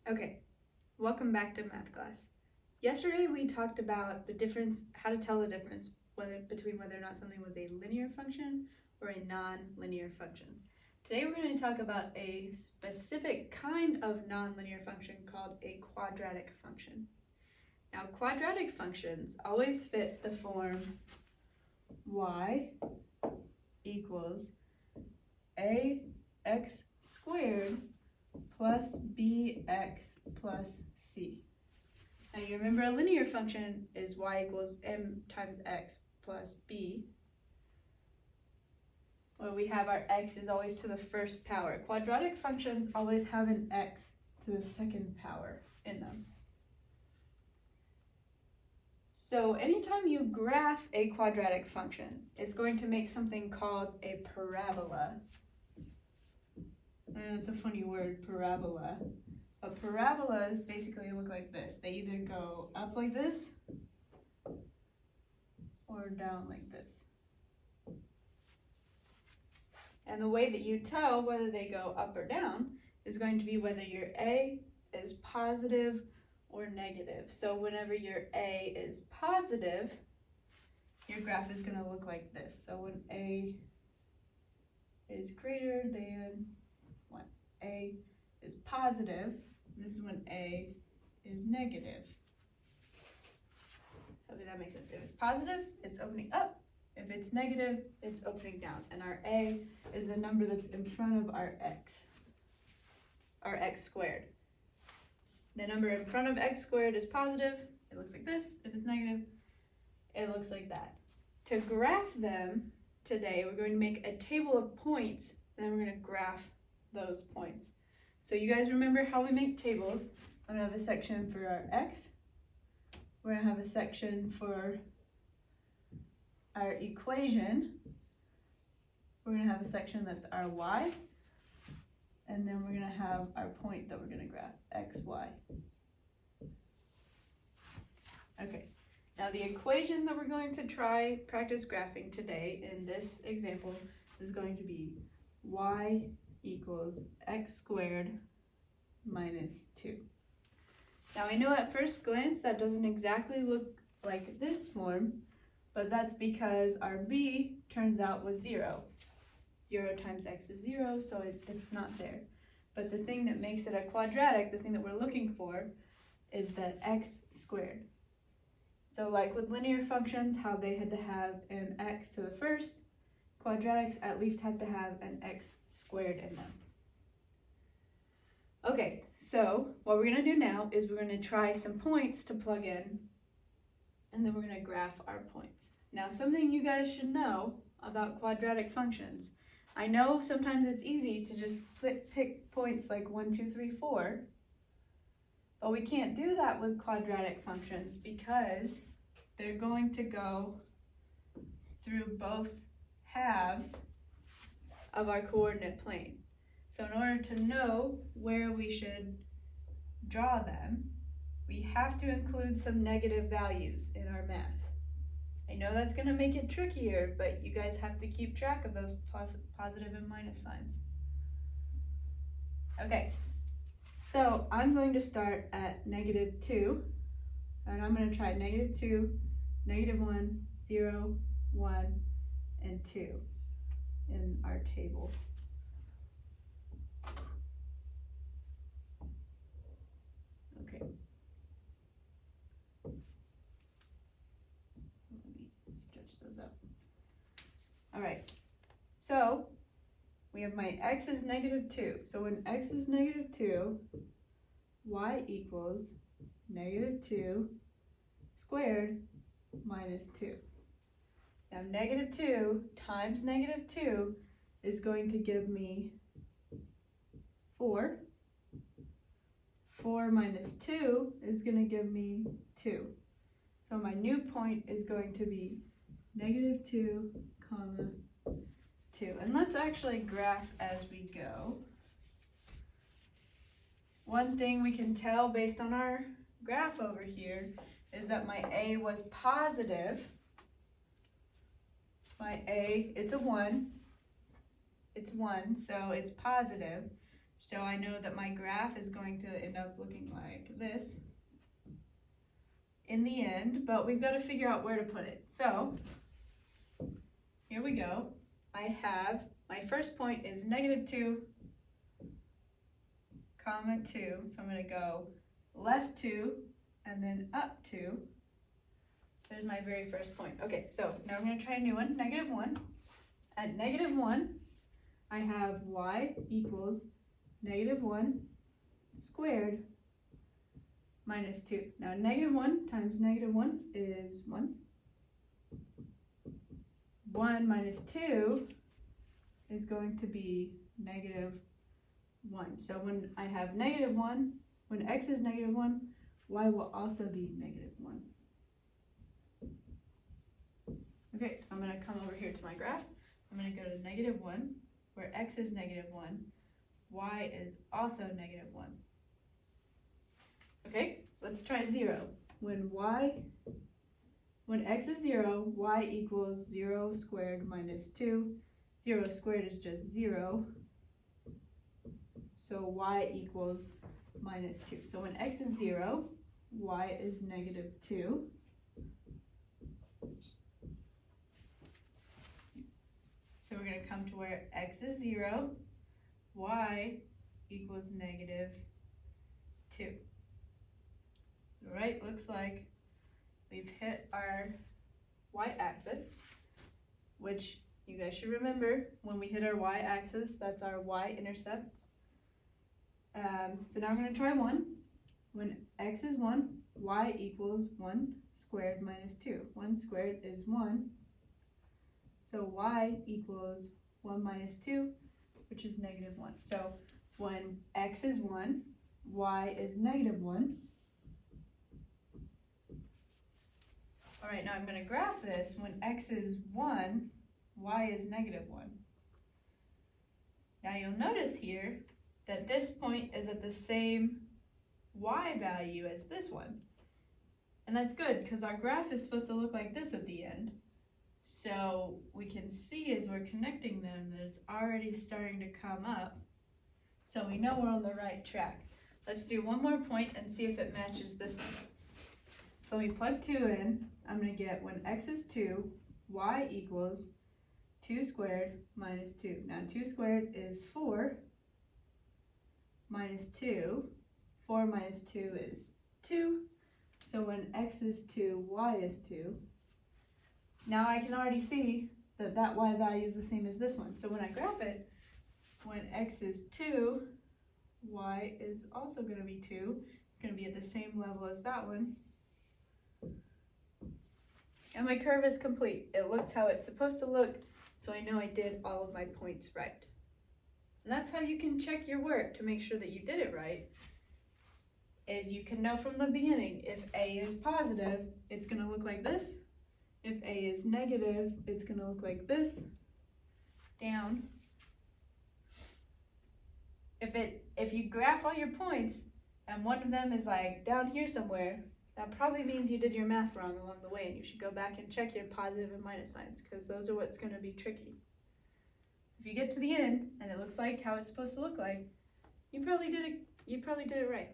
Okay, welcome back to math class. Yesterday we talked about the difference, how to tell the difference between whether or not something was a linear function or a non-linear function. Today we're going to talk about a specific kind of non-linear function called a quadratic function. Now quadratic functions always fit the form y equals ax squared plus bx plus c. Now you remember a linear function is y equals m times x plus b, where we have our x is always to the first power. Quadratic functions always have an x to the second power in them. So anytime you graph a quadratic function, it's going to make something called a parabola. And it's a funny word, parabola. A parabola is basically look like this. They either go up like this or down like this. And the way that you tell whether they go up or down is going to be whether your A is positive or negative. So whenever your A is positive, your graph is going to look like this. So when A is greater than when A is positive, this is when A is negative. Hopefully that makes sense. If it's positive, it's opening up. If it's negative, it's opening down. And our A is the number that's in front of our x squared. The number in front of x squared is positive. It looks like this. If it's negative, it looks like that. To graph them today, we're going to make a table of points, and then we're going to graph those points. So you guys remember how we make tables. I'm going to have a section for our x. We're going to have a section for our equation. We're going to have a section that's our y. And then we're going to have our point that we're going to graph, x, y. Okay, now the equation that we're going to practice graphing today in this example is going to be y equals x squared minus 2. Now I know at first glance that doesn't exactly look like this form, but that's because our b turns out was 0. 0 times x is 0, so it's not there. But the thing that makes it a quadratic, the thing that we're looking for, is the x squared. So like with linear functions, how they had to have an x to the first, quadratics at least have to have an x squared in them. Okay, so what we're going to do now is we're going to try some points to plug in, and then we're going to graph our points. Now something you guys should know about quadratic functions. I know sometimes it's easy to just pick points like 1, 2, 3, 4, but we can't do that with quadratic functions because they're going to go through both halves of our coordinate plane. So in order to know where we should draw them, we have to include some negative values in our math. I know that's going to make it trickier, but you guys have to keep track of those positive and minus signs. Okay, so I'm going to start at -2, and I'm going to try -2, -1, 0, 1, and 2 in our table. Okay. Stretch those up. All right, so we have my x is -2. So when x is -2, y equals -2 squared minus 2. Now -2 times -2 is going to give me 4. 4 minus 2 is going to give me 2. So my new point is going to be -2, 2. And let's actually graph as we go. One thing we can tell based on our graph over here is that my A was positive. My A, it's a 1. It's 1, so it's positive. So I know that my graph is going to end up looking like this in the end, but we've got to figure out where to put it. So here we go. I have, my first point is -2, comma 2. So I'm going to go left 2 and then up 2. There's my very first point. Okay, so now I'm going to try a new one, -1. At -1, I have y equals -1 squared minus 2. Now -1 times -1 is 1. 1 minus 2 is going to be -1. So when I have -1, when x is -1, y will also be -1. Okay, so I'm going to come over here to my graph. I'm going to go to -1, where x is -1, y is also -1. Okay, let's try 0. When x is 0, y equals 0 squared minus 2. 0 squared is just 0. So y equals -2. So when x is 0, y is -2. So we're going to come to where x is 0, y equals -2. All right, looks like we've hit our y-axis, which you guys should remember, when we hit our y-axis, that's our y-intercept. So now we're going to try 1. When x is 1, y equals 1 squared minus 2. 1 squared is 1. So y equals 1 minus 2, which is -1. So when x is 1, y is -1. All right, now I'm going to graph this. When x is 1, y is -1. Now you'll notice here that this point is at the same y value as this one. And that's good, because our graph is supposed to look like this at the end. So we can see as we're connecting them that it's already starting to come up. So we know we're on the right track. Let's do one more point and see if it matches this one. So let me plug 2 in. I'm going to get when x is 2, y equals 2 squared minus 2. Now 2 squared is 4 minus 2. 4 minus 2 is 2. So when x is 2, y is 2. Now I can already see that that y value is the same as this one. So when I graph it, when x is 2, y is also going to be 2. It's going to be at the same level as that one. And my curve is complete. It looks how it's supposed to look, so I know I did all of my points right. And that's how you can check your work to make sure that you did it right, is you can know from the beginning, if A is positive, it's going to look like this. If A is negative, it's going to look like this, down. If you graph all your points, and one of them is like down here somewhere, that probably means you did your math wrong along the way, and you should go back and check your positive and minus signs, because those are what's going to be tricky. If you get to the end, and it looks like how it's supposed to look like, you probably did it right.